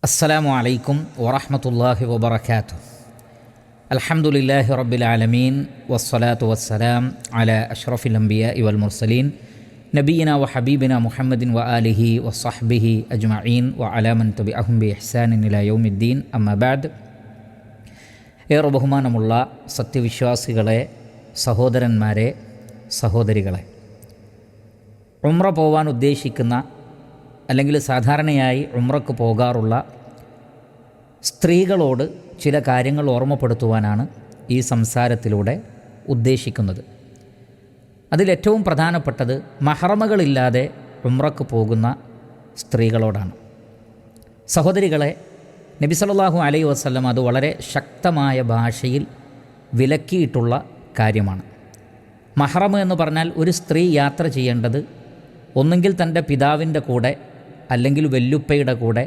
അസ്സലാമു അലൈക്കും വറഹ്മത്തുള്ളാഹി വബറകാതുഹു. അൽഹംദുലില്ലാഹി റബ്ബിൽ ആലമീൻ വസ്സലാത്തു വസ്സലാം അലാ അഷ്റഫിൽ അംബിയാഇ വൽ മുർസലീൻ നബിയിന വ ഹബീബിന മുഹമ്മദിൻ വ ആലിഹി വസ്സഹ്ബിഹി അജ്മഈൻ വ അലാ മൻ തബിഅഹും ബി ഇഹ്സാനിൻ ഇലാ യൗമിദ്ദീൻ. അമ്മാ ബഅദ്. ഏറെ ബഹുമാനമുള്ള സത്യവിശ്വാസികളെ, സഹോദരന്മാരെ, സഹോദരികളെ, ഉംറ പോവാൻ ഉദ്ദേശിക്കുന്ന അല്ലെങ്കിൽ സാധാരണയായി ഉംറക്ക് പോകാറുള്ള സ്ത്രീകളോട് ചില കാര്യങ്ങൾ ഓർമ്മപ്പെടുത്തുവാനാണ് ഈ സംസാരത്തിലൂടെ ഉദ്ദേശിക്കുന്നത്. അതിലേറ്റവും പ്രധാനപ്പെട്ടത് മഹ്റമുകളില്ലാതെ ഉംറക്ക് പോകുന്ന സ്ത്രീകളോടാണ്. സഹോദരികളെ, നബി സല്ലല്ലാഹു അലൈഹി വസല്ലം അത് വളരെ ശക്തമായ ഭാഷയിൽ വിലക്കിയിട്ടുള്ള കാര്യമാണ്. മഹ്റം എന്ന് പറഞ്ഞാൽ ഒരു സ്ത്രീ യാത്ര ചെയ്യേണ്ടത് ഒന്നുകിൽ തൻ്റെ പിതാവിൻ്റെ കൂടെ, അല്ലെങ്കിൽ വല്യുപ്പയുടെ കൂടെ,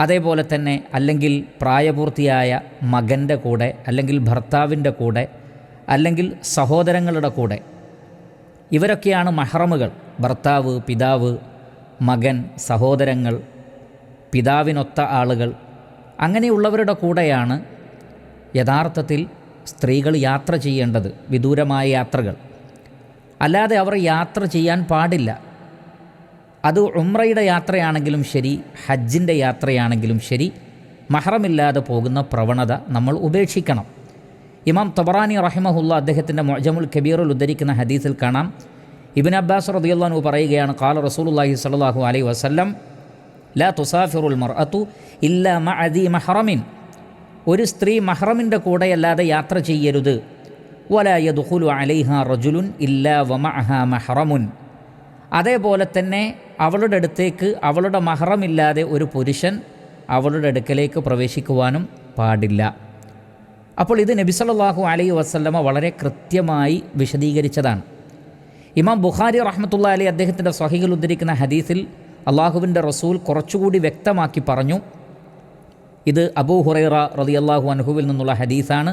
അതേപോലെ തന്നെ അല്ലെങ്കിൽ പ്രായപൂർത്തിയായ മകൻ്റെ കൂടെ, അല്ലെങ്കിൽ ഭർത്താവിൻ്റെ കൂടെ, അല്ലെങ്കിൽ സഹോദരങ്ങളുടെ കൂടെ. ഇവരൊക്കെയാണ് മഹ്റമുകൾ. ഭർത്താവ്, പിതാവ്, മകൻ, സഹോദരങ്ങൾ, പിതാവിനൊത്ത ആളുകൾ, അങ്ങനെയുള്ളവരുടെ കൂടെയാണ് യഥാർത്ഥത്തിൽ സ്ത്രീകൾ യാത്ര ചെയ്യേണ്ടത്, വിദൂരമായ യാത്രകൾ. അല്ലാതെ അവർ യാത്ര ചെയ്യാൻ പാടില്ല. അത് ഉംറയുടെ യാത്രയാണെങ്കിലും ശരി, ഹജ്ജിൻ്റെ യാത്രയാണെങ്കിലും ശരി, മഹ്റമില്ലാതെ പോകുന്ന പ്രവണത നമ്മൾ ഉപേക്ഷിക്കണം. ഇമാം തബറാനി റഹിമഹുല്ല അദ്ദേഹത്തിൻ്റെ മുഅ്ജമുൽ കബീറിൽ ഉദ്ധരിക്കുന്ന ഹദീസിൽ കാണാം, ഇബ്നു അബ്ബാസ് റളിയല്ലാഹു അൻഹു പറയുകയാണ്, ഖാല റസൂലുള്ളാഹി സ്വല്ലല്ലാഹു അലൈഹി വസല്ലം ലാ തുസാഫിറുൽ മർഅതു ഇല്ലാ മഅ ദി മഹ്റമിൻ. ഒരു സ്ത്രീ മഹ്റമിൻ്റെ കൂടെയല്ലാതെ യാത്ര ചെയ്യരുത്. വലാ യദ്ഖുലു അലൈഹാ റജുലുൻ ഇല്ലാ വമഅഹാ മഹ്റമുൻ. അതേപോലെ തന്നെ അവളുടെ അടുത്തേക്ക് അവളുടെ മഹ്റമില്ലാതെ ഒരു പുരുഷൻ അവളുടെ അടുക്കലേക്ക് പ്രവേശിക്കുവാനും പാടില്ല. അപ്പോൾ ഇത് നബി സല്ലല്ലാഹു അലൈഹി വസല്ലമ വളരെ കൃത്യമായി വിശദീകരിച്ചതാണ്. ഇമാം ബുഖാരി റഹ്മത്തുള്ളാഹി അലൈഹി അദ്ദേഹത്തിൻ്റെ സ്വഹീഹിൽ ഉദ്ധരിക്കുന്ന ഹദീസിൽ അള്ളാഹുവിൻ്റെ റസൂൽ കുറച്ചുകൂടി വ്യക്തമാക്കി പറഞ്ഞു. ഇത് അബൂ ഹുറൈറ റളിയല്ലാഹു അൻഹുവിൽ നിന്നുള്ള ഹദീസാണ്.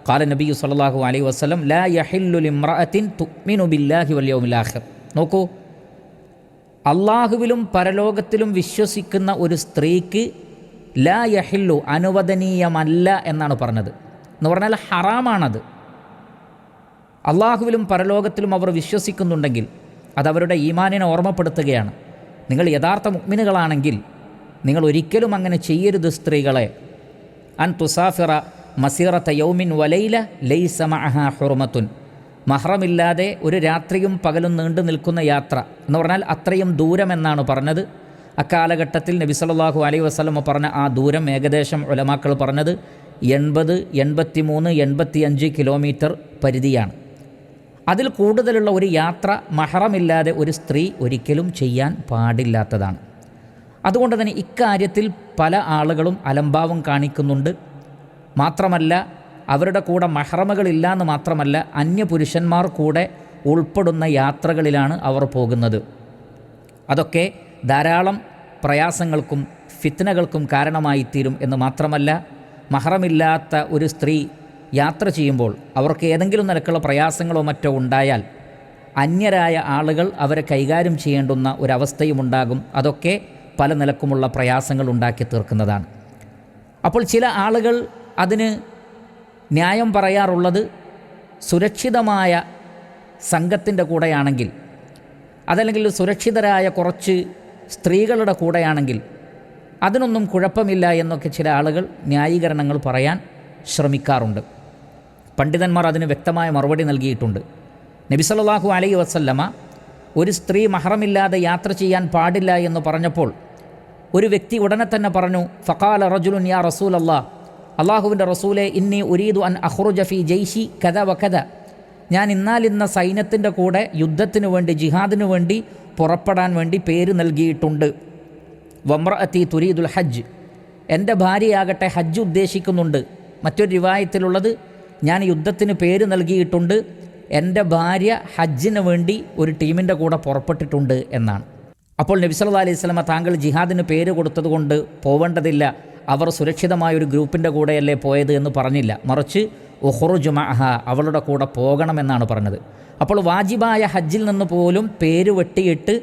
ഖാല നബിയ്യു സല്ലല്ലാഹു അലൈഹി വസല്ലം ലാ യഹില്ലു ലിംറഅത്തിൻ തുഅ്മിനു ബില്ലാഹി വൽ യൗമിൽ ആഖിർ. നോക്കൂ, അള്ളാഹുവിലും പരലോകത്തിലും വിശ്വസിക്കുന്ന ഒരു സ്ത്രീക്ക് ലാ യഹില്ലു, അനുവദനീയമല്ല എന്നാണ് പറഞ്ഞത്. എന്ന് പറഞ്ഞാൽ ഹറാമാണത്. അള്ളാഹുവിലും പരലോകത്തിലും അവർ വിശ്വസിക്കുന്നുണ്ടെങ്കിൽ അതവരുടെ ഈമാനിനെ ഓർമ്മപ്പെടുത്തുകയാണ്. നിങ്ങൾ യഥാർത്ഥ മുഅ്മിനുകളാണെങ്കിൽ നിങ്ങൾ ഒരിക്കലും അങ്ങനെ ചെയ്യരുത്. സ്ത്രീകളെ, അൻ തുസാഫിറ മസീറത്ത യൗമിൻ വലൈല ലൈസ മഅഹാ ഹുർമത്തുൻ. മഹ്റമില്ലാതെ ഒരു രാത്രിയും പകലും നീണ്ടു നിൽക്കുന്ന യാത്ര എന്ന് പറഞ്ഞാൽ അത്രയും ദൂരമെന്നാണ് പറഞ്ഞത്. അക്കാലഘട്ടത്തിൽ നബി സല്ലല്ലാഹു അലൈഹി വസല്ലം പറഞ്ഞ ആ ദൂരം ഏകദേശം ഉലമാക്കൾ പറഞ്ഞത് 80, 83, 85 കിലോമീറ്റർ പരിധിയാണ്. അതിൽ കൂടുതലുള്ള ഒരു യാത്ര മഹ്റമില്ലാതെ ഒരു സ്ത്രീ ഒരിക്കലും ചെയ്യാൻ പാടില്ലാത്തതാണ്. അതുകൊണ്ട് തന്നെ ഇക്കാര്യത്തിൽ പല ആളുകളും അലംഭാവം കാണിക്കുന്നുണ്ട്. മാത്രമല്ല, അവരുടെ കൂടെ മഹ്റമുകളില്ല എന്ന് മാത്രമല്ല, അന്യപുരുഷന്മാർ കൂടെ ഉൾപ്പെടുന്ന യാത്രകളിലാണ് അവർ പോകുന്നത്. അതൊക്കെ ധാരാളം പ്രയാസങ്ങൾക്കും ഫിത്നകൾക്കും കാരണമായിത്തീരും എന്ന് മാത്രമല്ല, മഹ്റമില്ലാത്ത ഒരു സ്ത്രീ യാത്ര ചെയ്യുമ്പോൾ അവർക്ക് ഏതെങ്കിലും നിലക്കുള്ള പ്രയാസങ്ങളോ മറ്റോ ഉണ്ടായാൽ അന്യരായ ആളുകൾ അവരെ കൈകാര്യം ചെയ്യേണ്ടുന്ന ഒരവസ്ഥയുമുണ്ടാകും. അതൊക്കെ പല നിലക്കുമുള്ള പ്രയാസങ്ങൾ ഉണ്ടാക്കി തീർക്കുന്നതാണ്. അപ്പോൾ ചില ആളുകൾ അതിന് ന്യായം പറയാറുള്ളത്, സുരക്ഷിതമായ സംഘത്തിൻ്റെ കൂടെയാണെങ്കിൽ, അതല്ലെങ്കിൽ സുരക്ഷിതരായ കുറച്ച് സ്ത്രീകളുടെ കൂടെയാണെങ്കിൽ അതിനൊന്നും കുഴപ്പമില്ല എന്നൊക്കെ ചില ആളുകൾ ന്യായീകരണങ്ങൾ പറയാൻ ശ്രമിക്കാറുണ്ട്. പണ്ഡിതന്മാർ അതിന് വ്യക്തമായ മറുപടി നൽകിയിട്ടുണ്ട്. നബി സല്ലല്ലാഹു അലൈഹി വസല്ലമ ഒരു സ്ത്രീ മഹ്റമില്ലാതെ യാത്ര ചെയ്യാൻ പാടില്ല എന്ന് പറഞ്ഞപ്പോൾ ഒരു വ്യക്തി ഉടനെ തന്നെ പറഞ്ഞു, ഫഖാല റജുലുൻ യാ റസൂലല്ലാഹ്, അള്ളാഹുവിൻ്റെ റസൂലെ, ഇന്നി ഉരീദു അൻ അഖ്റുജ ഫീ ജയ്ഷി കദ വ കദ. ഞാൻ ഇന്നാലിന്ന സൈന്യത്തിൻ്റെ കൂടെ യുദ്ധത്തിനു വേണ്ടി, ജിഹാദിനു വേണ്ടി പുറപ്പെടാൻ വേണ്ടി പേര് നൽകിയിട്ടുണ്ട്. വമ്രഅത്തി തുരീദുൽ ഹജ്ജ്, എൻ്റെ ഭാര്യയാകട്ടെ ഹജ്ജ് ഉദ്ദേശിക്കുന്നുണ്ട്. മറ്റൊരു റിവായത്തിലുള്ളത്, ഞാൻ യുദ്ധത്തിന് പേര് നൽകിയിട്ടുണ്ട്, എൻ്റെ ഭാര്യ ഹജ്ജിന് വേണ്ടി ഒരു ടീമിൻ്റെ കൂടെ പുറപ്പെട്ടിട്ടുണ്ട് എന്നാണ്. അപ്പോൾ നബി സല്ലല്ലാഹു അലൈഹി വസല്ലമ, താങ്കൾ ജിഹാദിന് പേര് കൊടുത്തതുകൊണ്ട് പോവേണ്ടതില്ല, അവർ സുരക്ഷിതമായൊരു ഗ്രൂപ്പിൻ്റെ കൂടെയല്ലേ പോയത് എന്ന് പറഞ്ഞില്ല. മറിച്ച് ഉഖ്റുജ് മഅഹ, അവളുടെ കൂടെ പോകണമെന്നാണ് പറഞ്ഞത്. അപ്പോൾ വാജിബായ ഹജ്ജിൽ നിന്ന് പോലും പേര് വെട്ടിയിട്ട്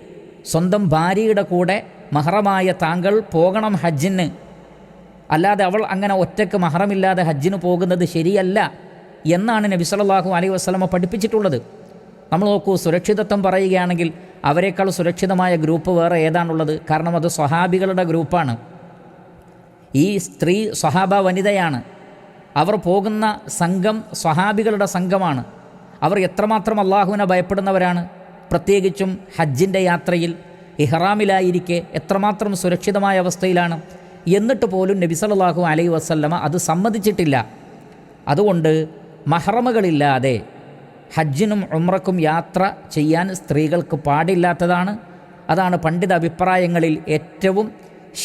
സ്വന്തം ഭാര്യയുടെ കൂടെ മഹറമായ താങ്കൾ പോകണം ഹജ്ജിന്, അല്ലാതെ അവൾ അങ്ങനെ ഒറ്റയ്ക്ക് മഹറമില്ലാതെ ഹജ്ജിന് പോകുന്നത് ശരിയല്ല എന്നാണ് നബി സല്ലല്ലാഹു അലൈഹി വസല്ലമ പഠിപ്പിച്ചിട്ടുള്ളത്. നമ്മൾ നോക്കൂ, സുരക്ഷിതത്വം പറയുകയാണെങ്കിൽ അവരെക്കാൾ സുരക്ഷിതമായ ഗ്രൂപ്പ് വേറെ ഏതാണുള്ളത്? കാരണം അത് സ്വഹാബികളുടെ ഗ്രൂപ്പാണ്. ഈ സ്ത്രീ സ്വഹാബ വനിതയാണ്. അവർ പോകുന്ന സംഘം സ്വഹാബികളുടെ സംഘമാണ്. അവർ എത്രമാത്രം അള്ളാഹുവിനെ ഭയപ്പെടുന്നവരാണ്. പ്രത്യേകിച്ചും ഹജ്ജിൻ്റെ യാത്രയിൽ ഇഹ്റാമിലായിരിക്കെ എത്രമാത്രം സുരക്ഷിതമായ അവസ്ഥയിലാണ്. എന്നിട്ട് പോലും നബി സല്ലല്ലാഹു അലൈഹി വസല്ലമ അത് സമ്മതിച്ചിട്ടില്ല. അതുകൊണ്ട് മഹ്റമുകളില്ലാതെ ഹജ്ജിനും ഉംറക്കും യാത്ര ചെയ്യാൻ സ്ത്രീകൾക്ക് പാടില്ലാത്തതാണ്. അതാണ് പണ്ഡിത അഭിപ്രായങ്ങളിൽ ഏറ്റവും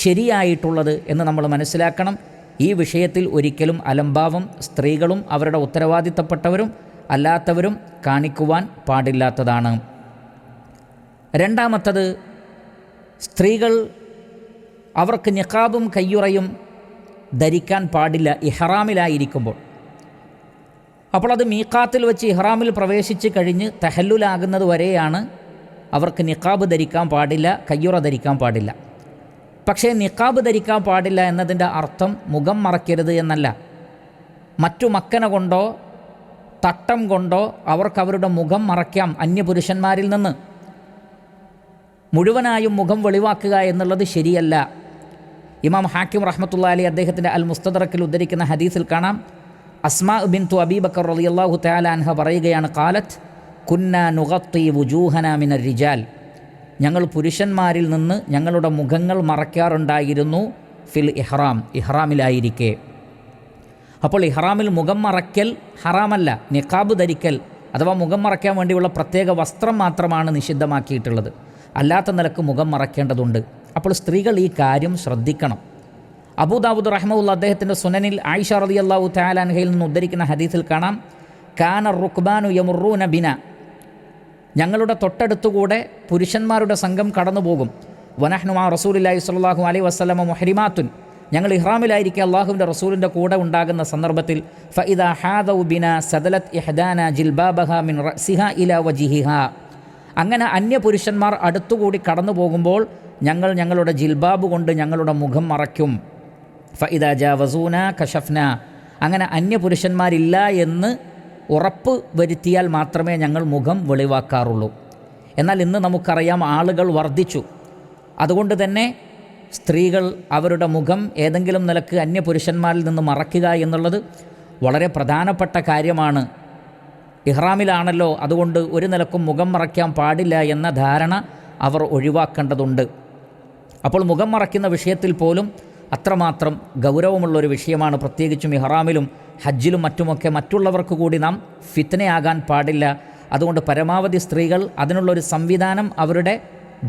ശരിയായിട്ടുള്ളത് എന്ന് നമ്മൾ മനസ്സിലാക്കണം. ഈ വിഷയത്തിൽ ഒരിക്കലും അലംഭാവം സ്ത്രീകളും അവരുടെ ഉത്തരവാദിത്തപ്പെട്ടവരും അല്ലാത്തവരും കാണിക്കുവാൻ പാടില്ലാത്തതാണ്. രണ്ടാമത്തത്, സ്ത്രീകൾ അവർക്ക് നിഖാബും കയ്യുറയും ധരിക്കാൻ പാടില്ല ഇഹ്റാമിലായിരിക്കുമ്പോൾ. അപ്പോൾ അത് മീഖാത്തിൽ വെച്ച് ഇഹ്റാമിൽ പ്രവേശിച്ച് കഴിഞ്ഞ് തഹല്ലുലാകുന്നത് വരെയാണ് അവർക്ക് നിഖാബ് ധരിക്കാൻ പാടില്ല, കയ്യുറ ധരിക്കാൻ പാടില്ല. പക്ഷേ നിഖാബ് ധരിക്കാൻ പാടില്ല എന്നതിൻ്റെ അർത്ഥം മുഖം മറയ്ക്കരുത് എന്നല്ല. മറ്റു മക്കന കൊണ്ടോ തട്ടം കൊണ്ടോ അവർക്ക് അവരുടെ മുഖം മറയ്ക്കാം അന്യപുരുഷന്മാരിൽ നിന്ന്. മുഴുവനായും മുഖം വെളിവാക്കുക എന്നുള്ളത് ശരിയല്ല. ഇമാം ഹാക്കിം റഹ്മത്തുള്ളാഹി അലൈഹി അദ്ദേഹത്തിൻ്റെ അൽ മുസ്തദറക്കിൽ ഉദ്ധരിക്കുന്ന ഹദീസിൽ കാണാം, അസ്മാ ബിൻതു അബീ ബക്കർ റളിയല്ലാഹു തആല അൻഹ പറയുകയാണ്, ഖാലത്ത് കുന്നാ നുഗത്തി വുജൂഹന മിനർ റിജാൽ, ഞങ്ങൾ പുരുഷന്മാരിൽ നിന്ന് ഞങ്ങളുടെ മുഖങ്ങൾ മറയ്ക്കാറുണ്ടായിരുന്നു ഫിൽ ഇഹ്റാം, ഇഹ്റാമിലായിരിക്കെ. അപ്പോൾ ഇഹ്റാമിൽ മുഖം മറയ്ക്കൽ ഹറാമല്ല, നിഖാബ് ധരിക്കൽ അഥവാ മുഖം മറയ്ക്കാൻ വേണ്ടിയുള്ള പ്രത്യേക വസ്ത്രം മാത്രമാണ് നിഷിദ്ധമാക്കിയിട്ടുള്ളത്. അല്ലാത്ത നിലക്ക് മുഖം മറയ്ക്കേണ്ടതുണ്ട്. അപ്പോൾ സ്ത്രീകൾ ഈ കാര്യം ശ്രദ്ധിക്കണം. അബൂദാവൂദ് റഹ്മഹുല്ലാഹ് അദ്ദേഹത്തിൻ്റെ സുനനിൽ ആയിഷ റളിയല്ലാഹു തആല അൻഹയിൽ നിന്ന് ഉദ്ധരിക്കുന്ന ഹദീസിൽ കാണാം, കാന റുക്ബാനു യമുറൂന ബിന, ഞങ്ങളുടെ തൊട്ടടുത്തുകൂടെ പുരുഷന്മാരുടെ സംഘം കടന്നു പോകും. വനഹ്നു മാ റസൂലില്ലാഹി സ്വല്ലല്ലാഹു അലൈഹി വസല്ലമ മുഹ്രിമാത്തുൻ, ഞങ്ങൾ ഇഹ്റാമിലായിരിക്കെ അള്ളാഹുവിൻ്റെ റസൂലിൻ്റെ കൂടെ ഉണ്ടാകുന്ന സന്ദർഭത്തിൽ ഫഇദാ ഹാദൗ ബിന സദലത് ഇഹ്ദാന ജിൽബാബഹ മിൻ റഅസിഹ ഇലാ വജിഹിഹ, അങ്ങനെ അന്യപുരുഷന്മാർ അടുത്തുകൂടി കടന്നു പോകുമ്പോൾ ഞങ്ങൾ ഞങ്ങളുടെ ജിൽബാബ് കൊണ്ട് ഞങ്ങളുടെ മുഖം മറയ്ക്കും. ഫഇദാ ജാവസൂന കശഫ്ന, അങ്ങനെ അന്യപുരുഷന്മാരില്ല എന്ന് ഉറപ്പ് വരുത്തിയാൽ മാത്രമേ ഞങ്ങൾ മുഖം വെളിവാക്കാറുള്ളൂ. എന്നാൽ ഇന്ന് നമുക്കറിയാം ആളുകൾ വർദ്ധിച്ചു. അതുകൊണ്ട് തന്നെ സ്ത്രീകൾ അവരുടെ മുഖം ഏതെങ്കിലും നിലക്ക് അന്യപുരുഷന്മാരിൽ നിന്ന് മറയ്ക്കുക എന്നുള്ളത് വളരെ പ്രധാനപ്പെട്ട കാര്യമാണ്. ഇഹ്റാമിലാണല്ലോ, അതുകൊണ്ട് ഒരു നിലക്കും മുഖം മറയ്ക്കാൻ പാടില്ല എന്ന ധാരണ അവർ ഒഴിവാക്കേണ്ടതുണ്ട്. അപ്പോൾ മുഖം മറയ്ക്കുന്ന വിഷയത്തിൽ പോലും അത്രമാത്രം ഗൗരവമുള്ളൊരു വിഷയമാണ്. പ്രത്യേകിച്ചും ഇഹ്റാമിലും ഹജ്ജിലും മറ്റുമൊക്കെ മറ്റുള്ളവർക്ക് കൂടി നാം ഫിത്നയാകാൻ പാടില്ല. അതുകൊണ്ട് പരമാവധി സ്ത്രീകൾ അതിനുള്ളൊരു സംവിധാനം അവരുടെ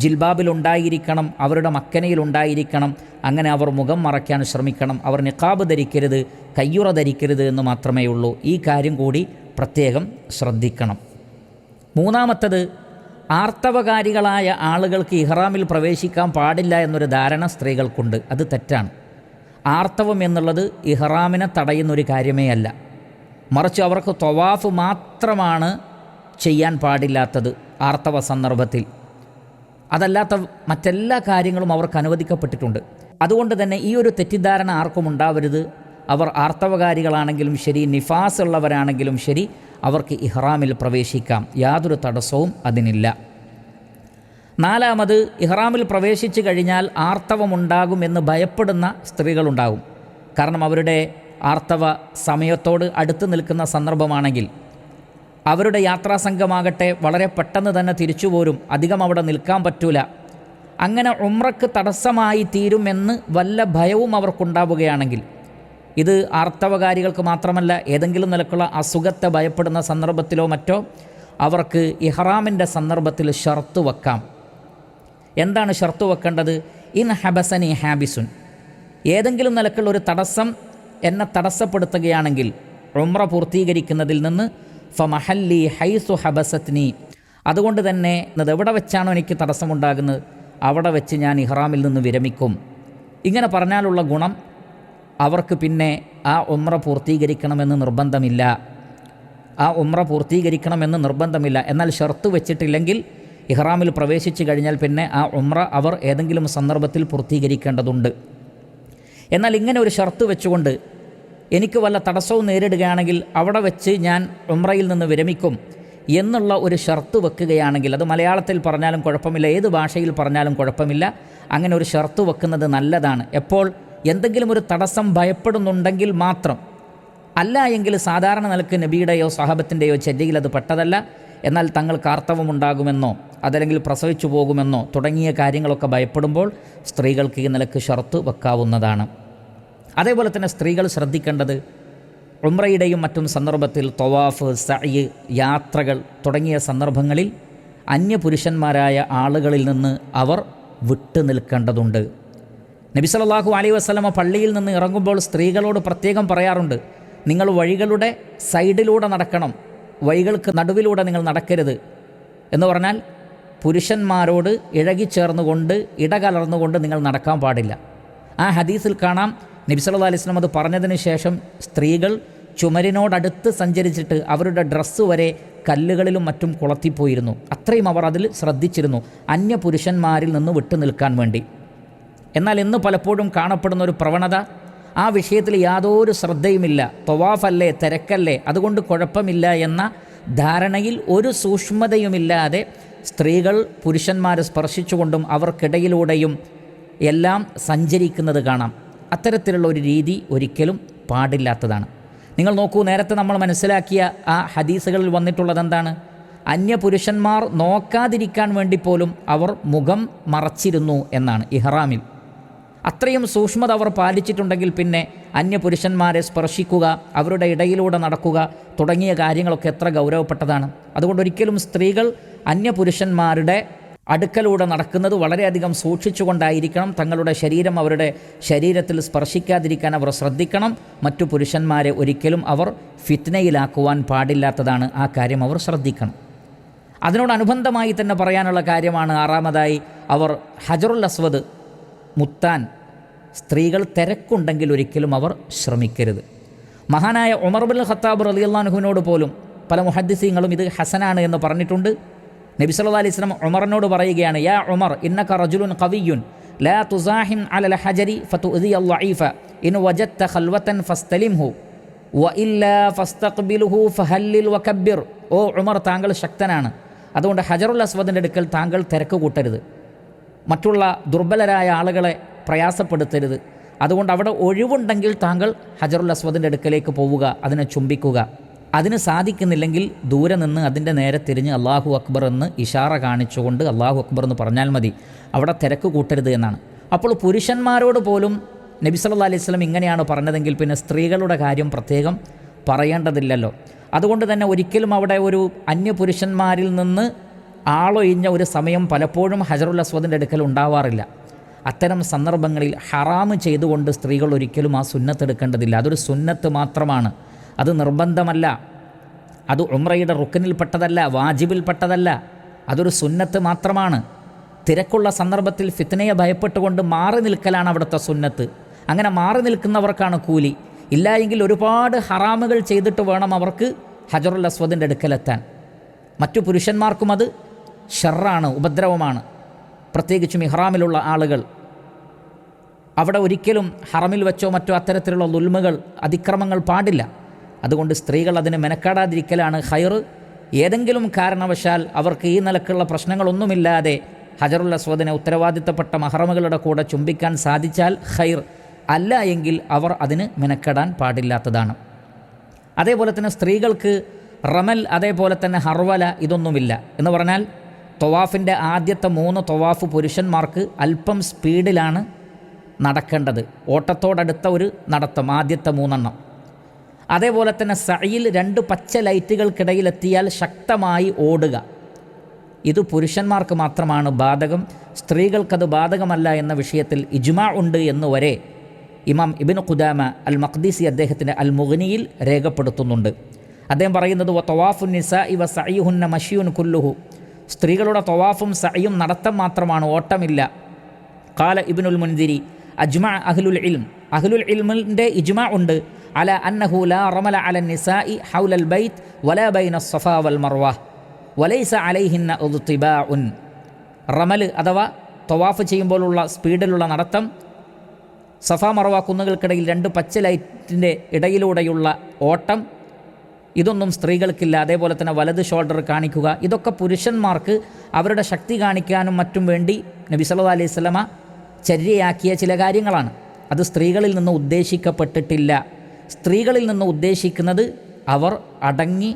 ജിൽബാബിലുണ്ടായിരിക്കണം, അവരുടെ മക്കനയിലുണ്ടായിരിക്കണം. അങ്ങനെ അവർ മുഖം മറയ്ക്കാൻ ശ്രമിക്കണം. അവർ നിഖാബ് ധരിക്കരുത്, കയ്യുറ ധരിക്കരുത് എന്ന് മാത്രമേ ഉള്ളൂ. ഈ കാര്യം കൂടി പ്രത്യേകം ശ്രദ്ധിക്കണം. മൂന്നാമത്തത്, ആർത്തവകാരികളായ ആളുകൾക്ക് ഇഹ്റാമിൽ പ്രവേശിക്കാൻ പാടില്ല എന്നൊരു ധാരണ സ്ത്രീകൾക്കുണ്ട്. അത് തെറ്റാണ്. ആർത്തവം എന്നുള്ളത് ഇഹ്റാമിനെ തടയുന്നൊരു കാര്യമേ അല്ല. മറിച്ച് അവർക്ക് ത്വവാഫ് മാത്രമാണ് ചെയ്യാൻ പാടില്ലാത്തത് ആർത്തവ സന്ദർഭത്തിൽ. അതല്ലാത്ത മറ്റെല്ലാ കാര്യങ്ങളും അവർക്ക് അനുവദിക്കപ്പെട്ടിട്ടുണ്ട്. അതുകൊണ്ട് തന്നെ ഈ ഒരു തെറ്റിദ്ധാരണ ആർക്കും ഉണ്ടാവരുത്. അവർ ആർത്തവകാരികളാണെങ്കിലും ശരി, നിഫാസ് ഉള്ളവരാണെങ്കിലും ശരി, അവർക്ക് ഇഹ്റാമിൽ പ്രവേശിക്കാം. യാതൊരു തടസ്സവും അതിനില്ല. നാലാമത്, ഇഹ്റാമിൽ പ്രവേശിച്ചു കഴിഞ്ഞാൽ ആർത്തവമുണ്ടാകുമെന്ന് ഭയപ്പെടുന്ന സ്ത്രീകളുണ്ടാകും. കാരണം അവരുടെ ആർത്തവ സമയത്തോട് അടുത്ത് നിൽക്കുന്ന സന്ദർഭമാണെങ്കിൽ അവരുടെ യാത്രാസംഘമാകട്ടെ വളരെ പെട്ടെന്ന് തന്നെ തിരിച്ചു പോരും, അധികം അവിടെ നിൽക്കാൻ പറ്റൂല. അങ്ങനെ ഉംറക്ക് തടസ്സമായി തീരുമെന്ന് വല്ല ഭയവും അവർക്കുണ്ടാവുകയാണെങ്കിൽ, ഇത് ആർത്തവകാരികൾക്ക് മാത്രമല്ല, ഏതെങ്കിലും നിലക്കുള്ള അസുഖത്തെ ഭയപ്പെടുന്ന സന്ദർഭത്തിലോ മറ്റോ അവർക്ക് ഇഹ്റാമിൻ്റെ സന്ദർഭത്തിൽ ഷർത്ത് വെക്കാം. എന്താണ് ഷർത്ത് വെക്കേണ്ടത്? ഇൻ ഹബസനി ഹാബിസുൻ, ഏതെങ്കിലും നിലക്കുള്ള ഒരു തടസ്സം എന്നെ തടസ്സപ്പെടുത്തുകയാണെങ്കിൽ ഉംറ പൂർത്തീകരിക്കുന്നതിൽ നിന്ന്, ഫമഹല്ലി ഹൈസു ഹബസത്നി, അതുകൊണ്ട് തന്നെ എവിടെ വെച്ചാണോ എനിക്ക് തടസ്സമുണ്ടാകുന്നത് അവിടെ വെച്ച് ഞാൻ ഇഹ്റാമിൽ നിന്ന് വിരമിക്കും. ഇങ്ങനെ പറഞ്ഞാലുള്ള ഗുണം, അവർക്ക് പിന്നെ ആ ഉംറ പൂർത്തീകരിക്കണമെന്ന് നിർബന്ധമില്ല. എന്നാൽ ഷർത്ത് വെച്ചിട്ടില്ലെങ്കിൽ ഇഹ്റാമിൽ പ്രവേശിച്ചു കഴിഞ്ഞാൽ പിന്നെ ആ ഉംറ അവർ ഏതെങ്കിലും സന്ദർഭത്തിൽ പൂർത്തീകരിക്കേണ്ടതുണ്ട്. എന്നാൽ ഇങ്ങനെ ഒരു ഷർത്ത് വെച്ചുകൊണ്ട് എനിക്ക് വല്ല തടസ്സവും നേരിടുകയാണെങ്കിൽ അവിടെ വെച്ച് ഞാൻ ഉംറയിൽ നിന്ന് വിരമിക്കും എന്നുള്ള ഒരു ഷർത്ത് വെക്കുകയാണെങ്കിൽ, അത് മലയാളത്തിൽ പറഞ്ഞാലും കുഴപ്പമില്ല, ഏത് ഭാഷയിൽ പറഞ്ഞാലും കുഴപ്പമില്ല, അങ്ങനെ ഒരു ഷർത്ത് വെക്കുന്നത് നല്ലതാണ്. എപ്പോൾ എന്തെങ്കിലും ഒരു തടസ്സം ഭയപ്പെടുന്നുണ്ടെങ്കിൽ മാത്രം. അല്ല എങ്കിൽ സാധാരണ നിലക്ക് നബിയുടെയോ സഹാബത്തിൻ്റെയോ ചര്യയിൽ അത് പെട്ടതല്ല. എന്നാൽ തങ്ങൾക്ക് ആർത്തവമുണ്ടാകുമെന്നോ അതല്ലെങ്കിൽ പ്രസവിച്ചു പോകുമെന്നോ തുടങ്ങിയ കാര്യങ്ങളൊക്കെ ഭയപ്പെടുമ്പോൾ സ്ത്രീകൾക്ക് ഈ നിലക്ക് ഷർത്ത് വെക്കാവുന്നതാണ്. അതേപോലെ തന്നെ സ്ത്രീകൾ ശ്രദ്ധിക്കേണ്ടത് ഉംറയുടെയും മറ്റും സന്ദർഭത്തിൽ തവാഫ്, സഅയ്, യാത്രകൾ തുടങ്ങിയ സന്ദർഭങ്ങളിൽ അന്യപുരുഷന്മാരായ ആളുകളിൽ നിന്ന് അവർ വിട്ടു നിൽക്കേണ്ടതുണ്ട്. നബി സല്ലല്ലാഹു അലൈഹി വസല്ലമ പള്ളിയിൽ നിന്ന് ഇറങ്ങുമ്പോൾ സ്ത്രീകളോട് പ്രത്യേകം പറയാറുണ്ട്, നിങ്ങൾ വഴികളുടെ സൈഡിലൂടെ നടക്കണം, വഴികൾക്ക് നടുവിലൂടെ നിങ്ങൾ നടക്കരുത് എന്ന് പറഞ്ഞാൽ പുരുഷന്മാരോട് ഇഴകിച്ചേർന്നുകൊണ്ട് ഇടകലർന്നുകൊണ്ട് നിങ്ങൾ നടക്കാൻ പാടില്ല. ആ ഹദീസിൽ കാണാം നബി സല്ലല്ലാഹു അലൈഹി വസല്ലം അത് പറഞ്ഞതിന് ശേഷം സ്ത്രീകൾ ചുമരിനോടടുത്ത് സഞ്ചരിച്ചിട്ട് അവരുടെ ഡ്രസ്സ് വരെ കല്ലുകളിലും മറ്റും കുളത്തിപ്പോയിരുന്നു. അത്രയും അവർ അതിൽ ശ്രദ്ധിച്ചിരുന്നു, അന്യ പുരുഷന്മാരിൽ നിന്ന് വിട്ടു നിൽക്കാൻ വേണ്ടി. എന്നാൽ ഇന്ന് പലപ്പോഴും കാണപ്പെടുന്ന ഒരു പ്രവണത, ആ വിഷയത്തിൽ യാതൊരു ശ്രദ്ധയുമില്ല, തവാഫല്ലേ, തിരക്കല്ലേ, അതുകൊണ്ട് കുഴപ്പമില്ല എന്ന ധാരണയിൽ ഒരു സൂക്ഷ്മതയുമില്ലാതെ സ്ത്രീകൾ പുരുഷന്മാരെ സ്പർശിച്ചുകൊണ്ടും അവർക്കിടയിലൂടെയും എല്ലാം സഞ്ചരിക്കുന്നത് കാണാം. അത്തരത്തിലുള്ള ഒരു രീതി ഒരിക്കലും പാടില്ലാത്തതാണ്. നിങ്ങൾ നോക്കൂ, നേരത്തെ നമ്മൾ മനസ്സിലാക്കിയ ആ ഹദീസുകളിൽ വന്നിട്ടുള്ളത് എന്താണ്? അന്യപുരുഷന്മാർ നോക്കാതിരിക്കാൻ വേണ്ടി പോലും അവർ മുഖം മറച്ചിരുന്നു എന്നാണ് ഇഹ്റാമിൽ. അത്രയും സൂക്ഷ്മത അവർ പാലിച്ചിട്ടുണ്ടെങ്കിൽ പിന്നെ അന്യപുരുഷന്മാരെ സ്പർശിക്കുക, അവരുടെ ഇടയിലൂടെ നടക്കുക തുടങ്ങിയ കാര്യങ്ങളൊക്കെ എത്ര ഗൗരവപ്പെട്ടതാണ്. അതുകൊണ്ട് ഒരിക്കലും സ്ത്രീകൾ അന്യപുരുഷന്മാരുടെ അടുക്കലൂടെ നടക്കുന്നത് വളരെയധികം സൂക്ഷിച്ചുകൊണ്ടായിരിക്കണം. തങ്ങളുടെ ശരീരം അവരുടെ ശരീരത്തിൽ സ്പർശിക്കാതിരിക്കാൻ അവർ ശ്രദ്ധിക്കണം. മറ്റു പുരുഷന്മാരെ ഒരിക്കലും അവർ ഫിത്നയിലാക്കുവാൻ പാടില്ലാത്തതാണ്. ആ കാര്യം അവർ ശ്രദ്ധിക്കണം. അതിനോടനുബന്ധമായി തന്നെ പറയാനുള്ള കാര്യമാണ് ആറാമതായി, അവർ ഹജറുൽ അസ്വദ് മുത്താൻ സ്ത്രീകൾ തിരക്കുണ്ടെങ്കിൽ ഒരിക്കലും അവർ ശ്രമിക്കരുത്. മഹാനായ ഉമർ ബിൻ ഖത്താബ് റളിയല്ലാഹു അൻഹുവിനോട് പോലും പല മുഹദ്ദിസീങ്ങളും ഇത് ഹസനാണ് എന്ന് പറഞ്ഞിട്ടുണ്ട്. നബി സല്ലല്ലാഹു അലൈഹി വസല്ലം ഉമറിനോട് പറയുകയാണ്, യാ ഉമർ ഇന്നക റജുലുൻ ഖവിയ്യുൻ ലാ തുസാഹിം അലൽ ഹജരി ഫതുഅദി അൽളഈഫ ഇൻ വജദ്ത ഖൽവതൻ ഫസ്തലിംഹു വഇല്ലാ ഫസ്തഖ്ബിലുഹു ഫഹല്ലിൽ വകബ്ബിർ. ഓ ഉമർ, താങ്കൾ ശക്തനാണ്, അതുകൊണ്ട് ഹജറുൽ അസ്വദിൻ്റെ അടുക്കൽ താങ്കൾ തിരക്ക് കൂട്ടരുത്, മറ്റുള്ള ദുർബലരായ ആളുകളെ പ്രയാസപ്പെടുത്തരുത്. അതുകൊണ്ട് അവിടെ ഒഴിവുണ്ടെങ്കിൽ താങ്കൾ ഹജറുൽ അസ്വദിൻ്റെ അടുക്കലേക്ക് പോവുക, അതിനെ ചുംബിക്കുക. അതിന് സാധിക്കുന്നില്ലെങ്കിൽ ദൂരെ നിന്ന് അതിൻ്റെ നേരെ തിരിഞ്ഞ് അല്ലാഹു അക്ബർ എന്ന് ഇഷാറ കാണിച്ചുകൊണ്ട് അല്ലാഹു അക്ബർ എന്ന് പറഞ്ഞാൽ മതി, അവിടെ തിരക്ക് കൂട്ടരുത് എന്നാണ്. അപ്പോൾ പുരുഷന്മാരോട് പോലും നബി സല്ലല്ലാഹു അലൈഹി വസല്ലം ഇങ്ങനെയാണ് പറഞ്ഞതെങ്കിൽ പിന്നെ സ്ത്രീകളുടെ കാര്യം പ്രത്യേകം പറയേണ്ടതില്ലല്ലോ. അതുകൊണ്ട് തന്നെ ഒരിക്കലും അവിടെ ഒരു അന്യപുരുഷന്മാരിൽ നിന്ന് ആളൊഴിഞ്ഞ ഒരു സമയം പലപ്പോഴും ഹജറുൽ അസ്വദിൻ്റെ അടുക്കൽ ഉണ്ടാവാറില്ല. അത്തരം സന്ദർഭങ്ങളിൽ ഹറാമ് ചെയ്തുകൊണ്ട് സ്ത്രീകൾ ഒരിക്കലും ആ സുന്നത്ത് എടുക്കേണ്ടതില്ല. അതൊരു സുന്നത്ത് മാത്രമാണ്, അത് നിർബന്ധമല്ല, അത് ഉംറയുടെ റുക്കനിൽപ്പെട്ടതല്ല, വാജിബിൽപ്പെട്ടതല്ല, അതൊരു സുന്നത്ത് മാത്രമാണ്. തിരക്കുള്ള സന്ദർഭത്തിൽ ഫിത്നയെ ഭയപ്പെട്ടുകൊണ്ട് മാറി നിൽക്കലാണ് അവിടുത്തെ സുന്നത്ത്. അങ്ങനെ മാറി നിൽക്കുന്നവർക്കാണ് കൂലി. ഇല്ല എങ്കിൽ ഒരുപാട് ഹറാമുകൾ ചെയ്തിട്ട് വേണം അവർക്ക് ഹജറുൽ അസ്വദിൻ്റെ അടുക്കലെത്താൻ. മറ്റു പുരുഷന്മാർക്കും അത് ഷർറാണ്, ഉപദ്രവമാണ്. പ്രത്യേകിച്ചും ഇഹ്റാമിലുള്ള ആളുകൾ അവിടെ ഒരിക്കലും ഹറമിൽ വെച്ചോ മറ്റോ അത്തരത്തിലുള്ള ദുൽമുകൾ, അതിക്രമങ്ങൾ പാടില്ല. അതുകൊണ്ട് സ്ത്രീകൾ അതിന് മെനക്കാടാതിരിക്കലാണ് ഖൈർ. ഏതെങ്കിലും കാരണവശാൽ അവർക്ക് ഈ നിലക്കുള്ള പ്രശ്നങ്ങളൊന്നുമില്ലാതെ ഹജറുൽ അസ്വദിനെ ഉത്തരവാദിത്തപ്പെട്ട മഹറമുകളുടെ കൂടെ ചുംബിക്കാൻ സാധിച്ചാൽ ഖൈർ, അല്ല എങ്കിൽ അവർ അതിന് മെനക്കെടാൻ പാടില്ലാത്തതാണ്. അതേപോലെ തന്നെ സ്ത്രീകൾക്ക് റമൽ, അതേപോലെ തന്നെ ഹർവല ഇതൊന്നുമില്ല. എന്ന് പറഞ്ഞാൽ തവാഫിൻ്റെ ആദ്യത്തെ 3 തവാഫ് പുരുഷന്മാർക്ക് അല്പം സ്പീഡിലാണ് നടക്കേണ്ടത്, ഓട്ടത്തോടടുത്ത ഒരു നടത്തം, ആദ്യത്തെ 3 എണ്ണം. അതേപോലെ തന്നെ സഅയിൽ 2 പച്ച ലൈറ്റുകൾക്കിടയിലെത്തിയാൽ ശക്തമായി ഓടുക, ഇത് പുരുഷന്മാർക്ക് മാത്രമാണ് ബാധകം, സ്ത്രീകൾക്കത് ബാധകമല്ല എന്ന വിഷയത്തിൽ ഇജ്മാ ഉണ്ട് എന്ന് വരെ ഇമാം ഇബ്നു ഖുദാമ അൽ മഖ്ദിസി അദ്ദേഹത്തിൻ്റെ അൽ മുഗ്നിയിൽ രേഖപ്പെടുത്തുന്നുണ്ട്. അദ്ദേഹം പറയുന്നത്, തവാഫുൻ നിസാഇ വ സഅയുഹുന്ന മശിയുൻ കുല്ലുഹു, സ്ത്രീകളുടെ തവാഫും സഅയും നടത്തം മാത്രമാണ്, ഓട്ടമില്ല. ഖാല ഇബ്നുൽ മുൻദിരി അജ്മഅ അഹ്ലുൽ ഇൽം, അഹ്ലുൽ ഇൽമിൻ്റെ ഇജ്മാ ഉണ്ട് അല അന്നഹു ലാ റമല അല നിസാഇ ഹൗലൽ ബൈത്ത് വലാ ബൈന സഫാ വൽ മർവ, വലൈസ അലൈഹിന്ന ഉദ്തിബാഉൻ, റമൽ അഥവാ തവാഫ് ചെയ്യുമ്പോഴുള്ള സ്പീഡിലുള്ള നടത്തം, സഫ മറവ കുന്നുകൾക്കിടയിൽ 2 പച്ച ലൈറ്റിൻ്റെ ഇടയിലൂടെയുള്ള ഓട്ടം, ഇതൊന്നും സ്ത്രീകൾക്കില്ല. അതേപോലെ തന്നെ വലത് ഷോൾഡർ കാണിക്കുക, ഇതൊക്കെ പുരുഷന്മാർക്ക് അവരുടെ ശക്തി കാണിക്കാനും മറ്റും വേണ്ടി നബി സല്ലല്ലാഹു അലൈഹി വസല്ലമ ചര്യയാക്കിയ ചില കാര്യങ്ങളാണ്. അത് സ്ത്രീകളിൽ നിന്ന് ഉദ്ദേശിക്കപ്പെട്ടിട്ടില്ല. സ്ത്രീകളിൽ നിന്ന് ഉദ്ദേശിക്കുന്നത് അവർ അടങ്ങി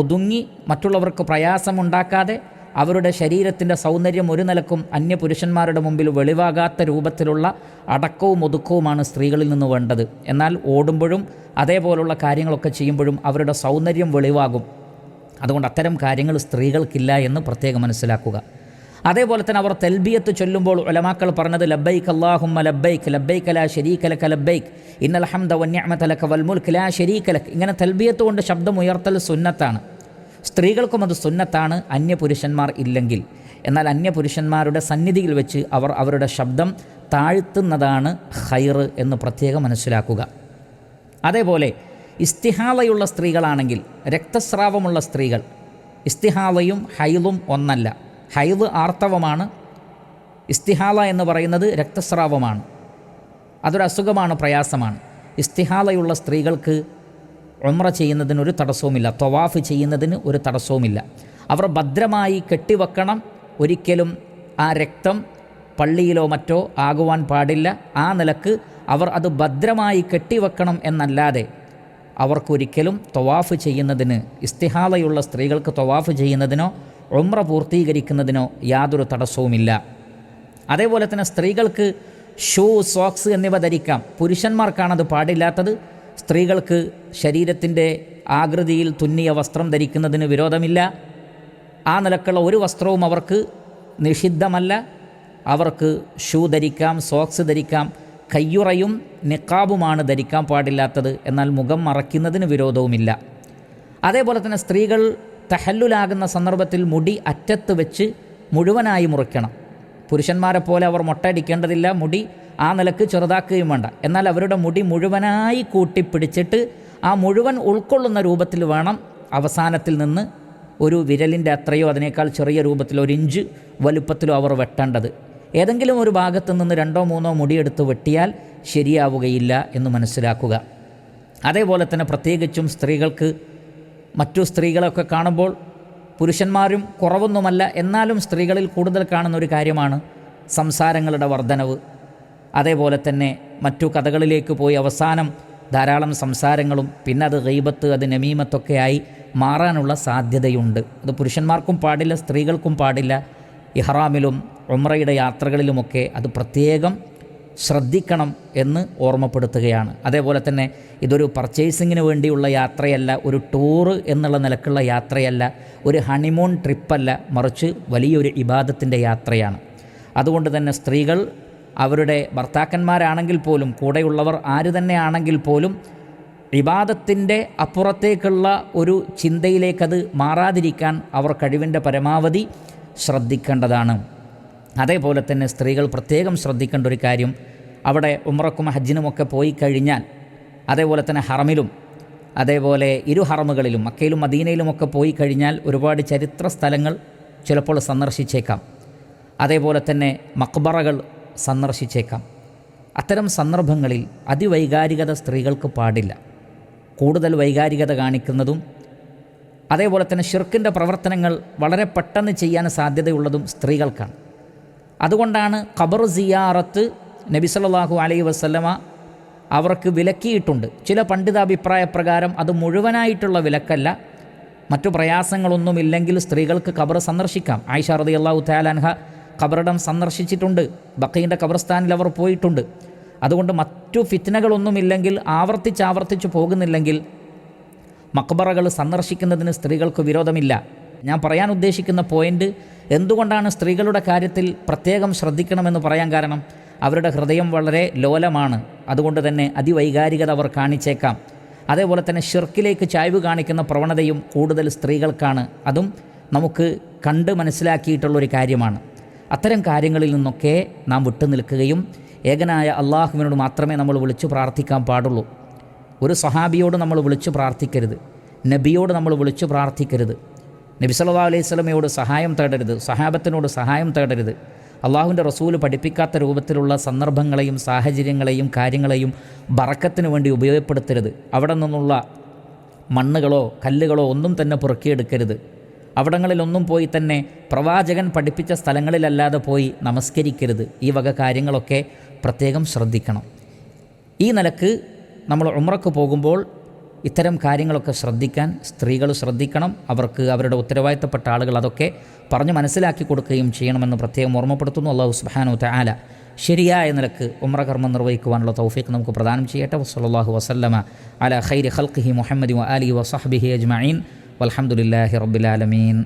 ഒതുങ്ങി മറ്റുള്ളവർക്ക് പ്രയാസമുണ്ടാക്കാതെ അവരുടെ ശരീരത്തിൻ്റെ സൗന്ദര്യം ഒരു നിലക്കും അന്യപുരുഷന്മാരുടെ മുമ്പിൽ വെളിവാകാത്ത രൂപത്തിലുള്ള അടക്കവും ഒതുക്കവുമാണ് സ്ത്രീകളിൽ നിന്ന് വേണ്ടത്. എന്നാൽ ഓടുമ്പോഴും അതേപോലുള്ള കാര്യങ്ങളൊക്കെ ചെയ്യുമ്പോഴും അവരുടെ സൗന്ദര്യം വെളിവാകും. അതുകൊണ്ട് അത്തരം കാര്യങ്ങൾ സ്ത്രീകൾക്കില്ല എന്ന് പ്രത്യേകം മനസ്സിലാക്കുക. അതേപോലെ തന്നെ അവർ തൽബിയത്ത് ചൊല്ലുമ്പോൾ ഉലമാക്കൾ പറഞ്ഞത് ലബ്ബൈക് അല്ലാഹുമ്മ ലബ്ബൈക് ലബ്ബൈക ലാ ശരീക ലക ലബ്ബൈക് ഇന്നൽ ഹംദ വന്നിഅമത ലക വൽ മുൽക്ക് ലാ ശരീക ലക്. ഇങ്ങനെ തൽബിയത്ത് കൊണ്ട് ശബ്ദം ഉയർത്തൽ സുന്നത്താണ്. സ്ത്രീകൾക്കും അത് സുന്നത്താണ് അന്യപുരുഷന്മാർ ഇല്ലെങ്കിൽ. എന്നാൽ അന്യപുരുഷന്മാരുടെ സന്നിധിയിൽ വെച്ച് അവർ അവരുടെ ശബ്ദം താഴ്ത്തുന്നതാണ് ഖൈർ എന്ന് പ്രത്യേകം മനസ്സിലാക്കുക. അതേപോലെ ഇസ്തിഹാളയുള്ള സ്ത്രീകളാണെങ്കിൽ, രക്തസ്രാവമുള്ള സ്ത്രീകൾ, ഇസ്തിഹാളയും ഹൈളും ഒന്നല്ല. ഹൈദ് ആർത്തവമാണ്, ഇസ്തിഹാല എന്ന് പറയുന്നത് രക്തസ്രാവമാണ്. അതൊരു അസുഖമാണ്, പ്രയാസമാണ്. ഇസ്തിഹാലയുള്ള സ്ത്രീകൾക്ക് ഉംറ ചെയ്യുന്നതിന് ഒരു തടസ്സവുമില്ല, തവാഫ് ചെയ്യുന്നതിന് ഒരു തടസ്സവുമില്ല. അവർ ഭദ്രമായി കെട്ടിവെക്കണം. ഒരിക്കലും ആ രക്തം പള്ളിയിലോ മറ്റോ ആകുവാൻ പാടില്ല. ആ നിലക്ക് അവർ അത് ഭദ്രമായി കെട്ടിവെക്കണം എന്നല്ലാതെ അവർക്കൊരിക്കലും തവാഫ് ചെയ്യുന്നതിന്, ഇസ്തിഹാലയുള്ള സ്ത്രീകൾക്ക് തവാഫ് ചെയ്യുന്നതിനോ ഉംറ പൂർത്തീകരിക്കുന്നതിനോ യാതൊരു തടസ്സവുമില്ല. അതേപോലെ തന്നെ സ്ത്രീകൾക്ക് ഷൂ, സോക്സ് എന്നിവ ധരിക്കാം. പുരുഷന്മാർക്കാണത് പാടില്ലാത്തത്. സ്ത്രീകൾക്ക് ശരീരത്തിൻ്റെ ആകൃതിയിൽ തുന്നിയ വസ്ത്രം ധരിക്കുന്നതിന് വിരോധമില്ല. ആ നിലക്കുള്ള ഒരു വസ്ത്രവും അവർക്ക് നിഷിദ്ധമല്ല. അവർക്ക് ഷൂ ധരിക്കാം, സോക്സ് ധരിക്കാം. കയ്യുറയും നിഖാബുമാണ് ധരിക്കാൻ പാടില്ലാത്തത്. എന്നാൽ മുഖം മറയ്ക്കുന്നതിന് വിരോധവുമില്ല. അതേപോലെ തന്നെ സ്ത്രീകൾ തഹല്ലുലാകുന്ന സന്ദർഭത്തിൽ മുടി അറ്റത്ത് വെച്ച് മുഴുവനായി മുറിക്കണം. പുരുഷന്മാരെ പോലെ അവർ മൊട്ടയടിക്കേണ്ടതില്ല. മുടി ആ നിലക്ക് ചെറുതാക്കുകയും വേണ്ട. എന്നാൽ അവരുടെ മുടി മുഴുവനായി കൂട്ടിപ്പിടിച്ചിട്ട് ആ മുഴുവൻ ഉൾക്കൊള്ളുന്ന രൂപത്തിൽ വേണം അവസാനത്തിൽ നിന്ന് ഒരു വിരലിൻ്റെ അത്രയോ അതിനേക്കാൾ ചെറിയ രൂപത്തിൽ 1 ഇഞ്ച് വലുപ്പത്തിലോ അവർ വെട്ടേണ്ടത്. ഏതെങ്കിലും ഒരു ഭാഗത്ത് നിന്ന് 2 3 മുടിയെടുത്ത് വെട്ടിയാൽ ശരിയാവുകയില്ല എന്ന് മനസ്സിലാക്കുക. അതേപോലെ തന്നെ പ്രത്യേകിച്ചും സ്ത്രീകൾക്ക് മറ്റു സ്ത്രീകളൊക്കെ കാണുമ്പോൾ, പുരുഷന്മാരും കുറവൊന്നുമല്ല, എന്നാലും സ്ത്രീകളിൽ കൂടുതൽ കാണുന്ന ഒരു കാര്യമാണ് സംസാരങ്ങളുടെ വർധനവ്. അതേപോലെ തന്നെ മറ്റു കഥകളിലേക്ക് പോയി അവസാനം ധാരാളം സംസാരങ്ങളും പിന്നെ അത് ഗൈബത്ത്, അത് നമീമത്തൊക്കെയായി മാറാനുള്ള സാധ്യതയുണ്ട്. അത് പുരുഷന്മാർക്കും പാടില്ല, സ്ത്രീകൾക്കും പാടില്ല. ഇഹ്റാമിലും ഉംറയുടെ യാത്രകളിലുമൊക്കെ അത് പ്രത്യേകം ശ്രദ്ധിക്കണം എന്ന് ഓർമ്മപ്പെടുത്തുകയാണ്. അതേപോലെ തന്നെ ഇതൊരു പർച്ചേസിങ്ങിന് വേണ്ടിയുള്ള യാത്രയല്ല, ഒരു ടൂറ് എന്നുള്ള നിലക്കുള്ള യാത്രയല്ല, ഒരു ഹണിമൂൺ ട്രിപ്പല്ല, മറിച്ച് വലിയൊരു ഇബാദത്തിൻ്റെ യാത്രയാണ്. അതുകൊണ്ട് തന്നെ സ്ത്രീകൾ അവരുടെ ഭർത്താക്കന്മാരാണെങ്കിൽ പോലും, കൂടെയുള്ളവർ ആര് തന്നെ ആണെങ്കിൽ പോലും, ഇബാദത്തിൻ്റെ അപ്പുറത്തേക്കുള്ള ഒരു ചിന്തയിലേക്കത് മാറാതിരിക്കാൻ അവർ കഴിവിൻ്റെ പരമാവധി ശ്രദ്ധിക്കേണ്ടതാണ്. അതേപോലെ തന്നെ സ്ത്രീകൾ പ്രത്യേകം ശ്രദ്ധിക്കേണ്ട ഒരു കാര്യം, അവിടെ ഉംറക്കും ഹജ്ജിനുമൊക്കെ പോയി കഴിഞ്ഞാൽ, അതേപോലെ തന്നെ ഹറമിലും അതേപോലെ ഇരു ഹറമുകളിലും മക്കയിലും മദീനയിലുമൊക്കെ പോയി കഴിഞ്ഞാൽ ഒരുപാട് ചരിത്ര സ്ഥലങ്ങൾ ചിലപ്പോൾ സന്ദർശിച്ചേക്കാം. അതേപോലെ തന്നെ മക്ബറകൾ സന്ദർശിച്ചേക്കാം. അത്തരം സന്ദർഭങ്ങളിൽ അതിവൈകാരികത സ്ത്രീകൾക്ക് പാടില്ല. കൂടുതൽ വൈകാരികത കാണിക്കുന്നതും അതേപോലെ തന്നെ ശിർക്കിൻ്റെ പ്രവർത്തനങ്ങൾ വളരെ പെട്ടെന്ന് ചെയ്യാൻ സാധ്യതയുള്ളതും സ്ത്രീകൾക്കാണ്. അതുകൊണ്ടാണ് ഖബർ സിയാറത്ത് നബി സല്ലല്ലാഹു അലൈഹി വസല്ലമ അവർക്ക് വിലക്കിയിട്ടുണ്ട്. ചില പണ്ഡിതാഭിപ്രായ പ്രകാരം അത് മുഴുവനായിട്ടുള്ള വിലക്കല്ല. മറ്റു പ്രയാസങ്ങളൊന്നുമില്ലെങ്കിൽ സ്ത്രീകൾക്ക് ഖബർ സന്ദർശിക്കാം. ആയിഷ റളിയല്ലാഹു തആല അൻഹ ഖബറിടം സന്ദർശിച്ചിട്ടുണ്ട്. ബഖീൻ്റെ ഖബർസ്ഥാനിൽ അവർ പോയിട്ടുണ്ട്. അതുകൊണ്ട് മറ്റു ഫിത്നകളൊന്നുമില്ലെങ്കിൽ, ആവർത്തിച്ച് പോകുന്നില്ലെങ്കിൽ മക്ബറകൾ സന്ദർശിക്കുന്നതിന് സ്ത്രീകൾക്ക് വിരോധമില്ല. ഞാൻ പറയാൻ ഉദ്ദേശിക്കുന്ന പോയിൻ്റ്, എന്തുകൊണ്ടാണ് സ്ത്രീകളുടെ കാര്യത്തിൽ പ്രത്യേകം ശ്രദ്ധിക്കണമെന്ന് പറയാൻ കാരണം, അവരുടെ ഹൃദയം വളരെ ലോലമാണ്. അതുകൊണ്ട് തന്നെ അതിവൈകാരികത അവർ കാണിച്ചേക്കാം. അതേപോലെ തന്നെ ഷിർക്കിലേക്ക് ചായ്വ് കാണിക്കുന്ന പ്രവണതയും കൂടുതൽ സ്ത്രീകൾക്കാണ്. അതും നമുക്ക് കണ്ട് മനസ്സിലാക്കിയിട്ടുള്ളൊരു കാര്യമാണ്. അത്തരം കാര്യങ്ങളിൽ നിന്നൊക്കെ നാം വിട്ടുനിൽക്കുകയും ഏകനായ അള്ളാഹുവിനോട് മാത്രമേ നമ്മൾ വിളിച്ചു പ്രാർത്ഥിക്കാൻ പാടുള്ളൂ. ഒരു സ്വഹാബിയോട് നമ്മൾ വിളിച്ചു പ്രാർത്ഥിക്കരുത്, നബിയോട് നമ്മൾ വിളിച്ചു പ്രാർത്ഥിക്കരുത്. നബി സല്ലല്ലാഹു അലൈഹി വസല്ലമയോട് സഹായം തേടരുത്, സഹാബത്തിനോട് സഹായം തേടരുത്. അള്ളാഹുവിൻ്റെ റസൂൽ പഠിപ്പിക്കാത്ത രൂപത്തിലുള്ള സന്ദർഭങ്ങളെയും സാഹചര്യങ്ങളെയും കാര്യങ്ങളെയും ബറക്കത്തിന് വേണ്ടി ഉപയോഗപ്പെടുത്തരുത്. അവിടെ നിന്നുള്ള മണ്ണുകളോ കല്ലുകളോ ഒന്നും തന്നെ പുറക്കിയെടുക്കരുത്. അവിടങ്ങളിലൊന്നും പോയി തന്നെ പ്രവാചകൻ പഠിപ്പിച്ച സ്ഥലങ്ങളിലല്ലാതെ പോയി നമസ്കരിക്കരുത്. ഈ വക കാര്യങ്ങളൊക്കെ പ്രത്യേകം ശ്രദ്ധിക്കണം. ഈ നിലക്ക് നമ്മൾ ഉംറക്ക് പോകുമ്പോൾ ഇത്തരം കാര്യങ്ങളൊക്കെ ശ്രദ്ധിക്കാൻ സ്ത്രീകൾ ശ്രദ്ധിക്കണം. അവർക്ക് അവരുടെ ഉത്തരവാദിത്തപ്പെട്ട ആളുകൾ അതൊക്കെ പറഞ്ഞ് മനസ്സിലാക്കി കൊടുക്കുകയും ചെയ്യണമെന്ന് പ്രത്യേകം ഓർമ്മപ്പെടുത്തുന്നു. അല്ലാഹു സുബ്ഹാനഹു വതആല ശരിയായ നിലക്ക് ഉംറ കർമ്മം നിർവഹിക്കുവാനുള്ള തൗഫീഖ് നമുക്ക് പ്രദാനം ചെയ്യട്ടെ. വസ്സല്ലല്ലാഹു വസല്ലമ അലാ ഖൈരി ഖൽഖിഹി മുഹമ്മദി വആലിഹി വസഹ്ബിഹി അജ്മഈൻ വൽഹംദുലില്ലാഹി റബ്ബിൽ ആലമീൻ.